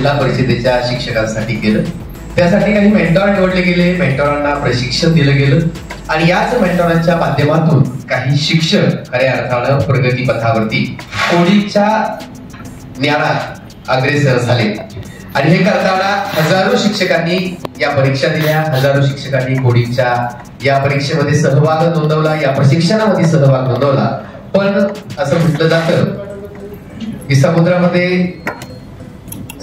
जिल्हा परिषदेच्या शिक्षकांसाठी केलं. त्यासाठी काही मेंटॉर निवडले गेले, मेंटॉरांना प्रशिक्षण दिलं गेलं आणि याच मेंटॉरांच्या माध्यमातून काही शिक्षक खऱ्या अर्थानं प्रगती पथावरती कोडिंगच्या ज्ञानात अग्रेसर झाले. आणि हे करताना हजारो शिक्षकांनी या परीक्षा दिल्या, हजारो शिक्षकांनी कोडिंगच्या या परीक्षेमध्ये सहभाग नोंदवला, या प्रशिक्षणामध्ये सहभाग नोंदवला. पण असं म्हटलं जातं की समुद्रामध्ये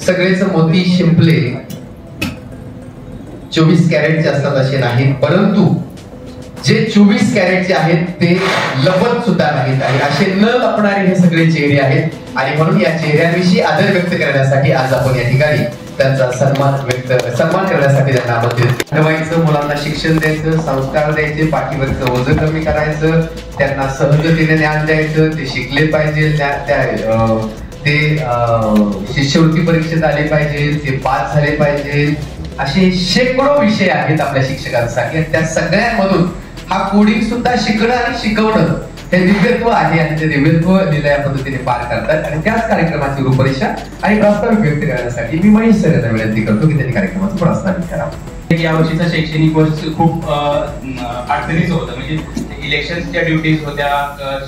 सगळेच मोती शिंपले 24 कॅरेटचे असतात असे नाहीत, परंतु जे 24 कॅरेटचे आहेत ते लपत सुद्धा नाहीत आणि असे न लपणारे हे सगळे चेहरे आहेत. आणि म्हणून या चेहऱ्यांविषयी आदर व्यक्त करण्यासाठी आज आपण या ठिकाणी त्यांचा सन्मान करण्यासाठी त्यांना आमंत्रित ठेवायचं, मुलांना शिक्षण द्यायचं, संस्कार द्यायचे, पाठीवरचं ओझं कमी करायचं, त्यांना सहजतेने ज्ञान द्यायचं, ते शिकले पाहिजे, ते शिष्यवृत्ती परीक्षेत आले पाहिजे, ते पास झाले पाहिजे. असे शेकडो विषय आहेत आपल्या शिक्षकांसाठी आणि त्या सगळ्यांमधून हा कोडिंग सुद्धा शिकणं आणि शिकवणं हे दिव्यत्व आहे आणि ते दिव्यत्व या पद्धतीने पार करतात. आणि त्याच कार्यक्रमाची रूपरेषा आणि प्रास्ताविक व्यक्त करण्यासाठी मी महेश सर यांना विनंती करतो की त्यांनी कार्यक्रमाचं प्रास्ताविक करावं. या वर्षीचा शैक्षणिक वर्ष खूप अडचणीचं होतं. म्हणजे इलेक्शनच्या ड्युटीज होत्या,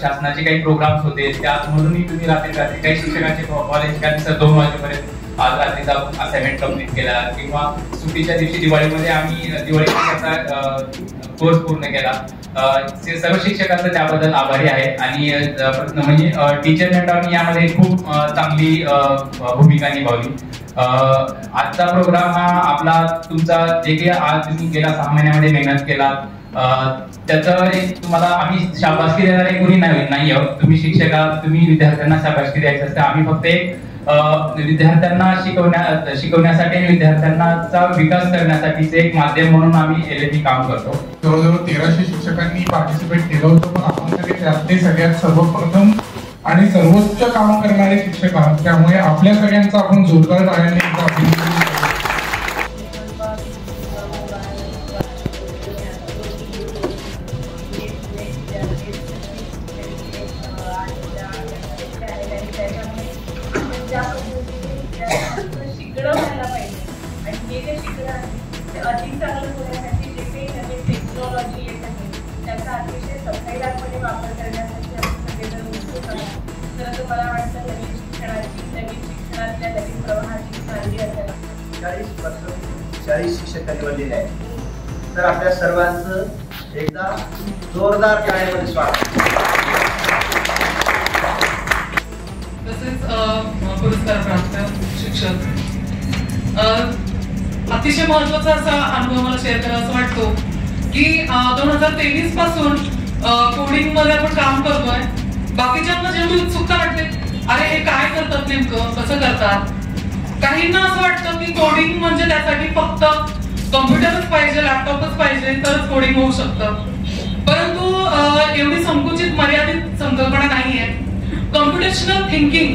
शासनाचे काही प्रोग्राम्स होते, त्यामधूनही तुम्ही रात्री काही शिक्षकांचे कॉलेज 2 वाजेपर्यंत आज रात्रीचा असाइनमेंट कंप्लीट केला किंवा सुट्टीच्या दिवशी दिवाळीमध्ये आम्ही दिवाळीचा कोर्स पूर्ण केला. सर्व शिक्षकांचं त्याबद्दल आभारी आहे. आणि म्हणजे टीचर मेंटॉरनी यामध्ये खूप चांगली भूमिका निभावली. आजचा प्रोग्राम हा आपला तुमचा जे काही आज तुम्ही गेल्या 6 महिन्यामध्ये मेहनत केला त्याचं तुम्हाला आम्ही शाबासकी देणारे कोणी नाही आहोत. तुम्ही शिक्षक आहात, तुम्ही विद्यार्थ्यांना शाबासकी द्यायची असते. आम्ही फक्त विद्यार्थ्यांना शिकवण्यासाठी आणि विद्यार्थ्यांचा विकास करण्यासाठीचे एक माध्यम म्हणून आम्ही एलएपी काम करतो. जवळजवळ 1300 शिक्षकांनी पार्टिसिपेट केलं होतं, पण आपण सगळे त्यातले सगळ्यात सर्वप्रथम आणि सर्वोच्च काम करणारे शिक्षक आहात. त्यामुळे आपल्या सगळ्यांचा आपण जोरदार टाळ्यांनी अभिनंदन. शिकणं व्हायला पाहिजे आणि जे काही शिकणं आहे ते अधिक चांगलं होण्यासाठी जे काही नवीन टेक्नॉलॉजी येत आहे त्याचा अतिशय सफाईदारपणे वापर करण्यासाठी आपण सगळेजण उत्सुक आहोत. तर मला वाटतं नवीन शिक्षणातल्या नवीन प्रवाहाची संधी असायला 40 शिक्षक निवडलेले आहेत. तर आपल्या सर्वांचं एकदा जोरदार टाळ्यांमध्ये स्वागत. तसेच पुरस्कार प्राप्त शिक्षक अतिशय महत्वाचा असा अनुभव मला शेअर करावा वाटतो की 2023 पासून कोडिंग मध्ये आपण काम करतोय. बाकीच्यांना जेवढी उत्सुकता वाटते, अरे हे काय करतात, नेमकं कसं करतात. काहींना असं वाटतं की कोडिंग म्हणजे त्यासाठी फक्त कॉम्प्युटरच पाहिजे, लॅपटॉपच पाहिजे तरच कोडिंग होऊ शकतं. परंतु एवढी संकुचित मर्यादित संकल्पना नाहीये. कॉम्प्युटेशनल थिंकिंग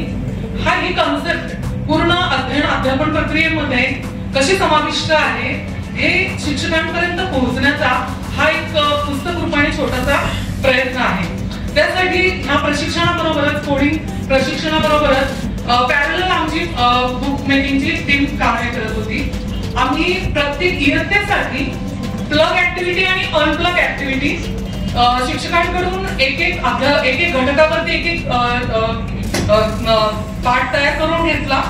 हा ही कन्सेप्ट पूर्ण अध्यापन प्रक्रियेमध्ये कशी समाविष्ट आहे हे शिक्षकांपर्यंत पोहोचण्याचा हा एक पुस्तक रूपाने छोटासा प्रयत्न आहे. त्यासाठी ह्या प्रशिक्षणाबरोबरच कोडिंग प्रशिक्षणाबरोबरच पॅरलल आमची बुक मेकिंगची टीम कार्य करत होती. आम्ही प्रत्येक इयत्तेसाठी प्लग ऍक्टिव्हिटी आणि अनप्लग ऍक्टिव्हिटी शिक्षकांकडून एक घटकावरती एक पाठ तयार करून घेतला,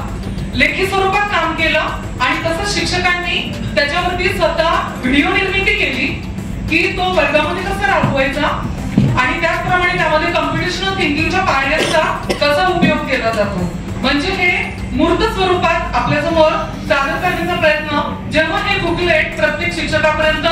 लेखी स्वरूपात काम केलं आणि तसंच शिक्षकांनी त्याच्यावरती स्वतः व्हिडिओ निर्मिती केली की तो वर्गामध्ये कसा राबवायचा आणि त्याचप्रमाणे त्यामध्ये कॉम्प्युटेशनल थिंकिंगच्या पायऱ्यांचा कसा उपयोग केला जातो. म्हणजे हे मूर्त स्वरूपात आपल्यासमोर सादर करण्याचा प्रयत्न, जेव्हा हे बुकलेट प्रत्येक शिक्षकापर्यंत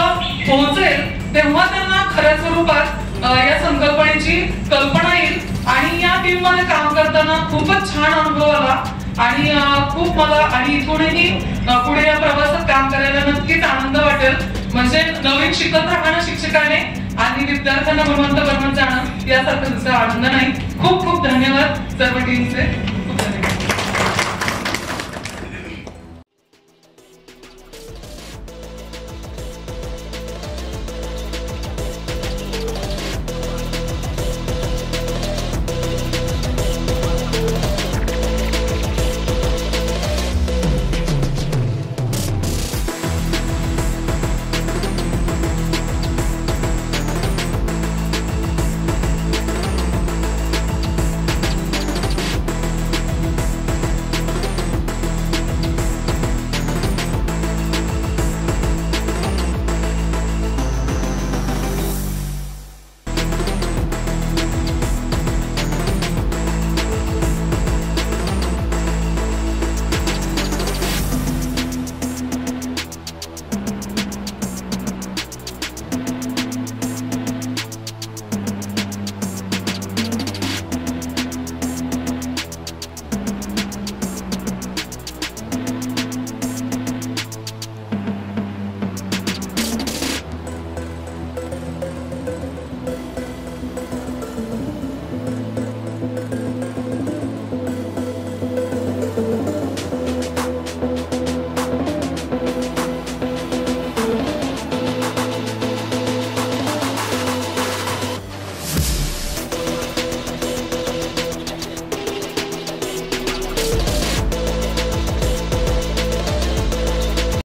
पोहोचेल तेव्हा त्यांना खऱ्या स्वरूपात या संकल्पनेची कल्पना येईल. आणि या टीम मध्ये काम करताना खूपच छान अनुभव आला आणि खूप मला आणि इथूनही पुढे या प्रवासात काम करायला नक्कीच आनंद वाटेल. म्हणजे नवीन शिकत राहणं शिक्षकाने आणि विद्यार्थ्यांना गुणवंत बनवत जाणं यासारखं दुसरा आनंद नाही. खूप खूप धन्यवाद सर्व टीमचे.